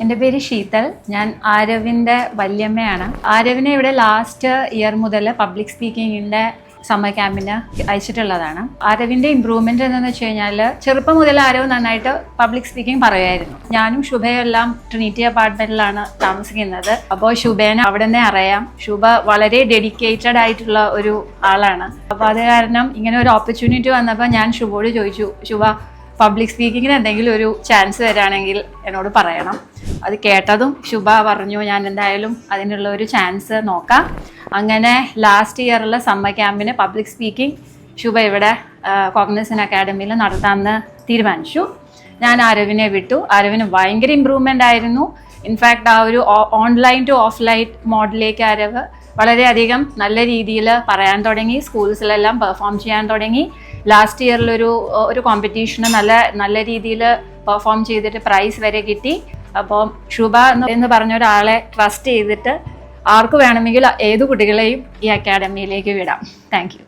എൻ്റെ പേര് ശീതൽ. ഞാൻ ആരവിൻ്റെ വല്യമ്മയാണ്. ആരവിനെ ഇവിടെ ലാസ്റ്റ് ഇയർ മുതൽ പബ്ലിക് സ്പീക്കിങ്ങിൻ്റെ സമ്മർ ക്യാമ്പിന് അയച്ചിട്ടുള്ളതാണ്. ആരവിൻ്റെ ഇമ്പ്രൂവ്മെൻ്റ് എന്താണെന്ന് വെച്ച് കഴിഞ്ഞാൽ ചെറുപ്പം മുതൽ ആരവ് നന്നായിട്ട് പബ്ലിക് സ്പീക്കിംഗ് പറയുമായിരുന്നു. ഞാനും ശുഭയെല്ലാം ട്രിനിറ്റി അപ്പാർട്ട്മെൻറ്റിലാണ് താമസിക്കുന്നത്. അപ്പോൾ ശുഭേനെ അവിടെ നിന്നേ അറിയാം. ശുഭ വളരെ ഡെഡിക്കേറ്റഡ് ആയിട്ടുള്ള ഒരു ആളാണ്. അപ്പോൾ അത് കാരണം ഇങ്ങനെ ഒരു ഓപ്പർച്യൂണിറ്റി വന്നപ്പോൾ ഞാൻ ശുഭയോട് ചോദിച്ചു, ശുഭ പബ്ലിക് സ്പീക്കിങ്ങിന് എന്തെങ്കിലും ഒരു ചാൻസ് വരികയാണെങ്കിൽ എന്നോട് പറയണം. അത് കേട്ടതും ശുഭ പറഞ്ഞു ഞാൻ എന്തായാലും അതിനുള്ള ഒരു ചാൻസ് നോക്കാം. അങ്ങനെ ലാസ്റ്റ് ഇയറിലെ സമ്മർ ക്യാമ്പിന് പബ്ലിക് സ്പീക്കിംഗ് ശുഭ ഇവിടെ കോഗ്നിസന്റ് അക്കാഡമിയിൽ നടത്താമെന്ന് തീരുമാനിച്ചു. ഞാൻ ആരവിനെ വിട്ടു. ആരവിന് ഭയങ്കര ഇമ്പ്രൂവ്മെൻ്റ് ആയിരുന്നു. ഇൻഫാക്ട് ആ ഒരു ഓൺലൈൻ ടു ഓഫ്ലൈൻ മോഡിലേക്ക് ആരവ് വളരെയധികം നല്ല രീതിയിൽ പറയാൻ തുടങ്ങി. സ്കൂൾസിലെല്ലാം പെർഫോം ചെയ്യാൻ തുടങ്ങി. ലാസ്റ്റ് ഇയറിലൊരു കോമ്പറ്റീഷന് നല്ല രീതിയിൽ പെർഫോം ചെയ്തിട്ട് പ്രൈസ് വരെ കിട്ടി. അപ്പോൾ ശുഭ എന്ന് പറഞ്ഞ ഒരാളെ ട്രസ്റ്റ് ചെയ്തിട്ട് ആർക്ക് വേണമെങ്കിൽ ഏതു കുട്ടികളെയും ഈ അക്കാഡമിയിലേക്ക് വിടാം. Thank you.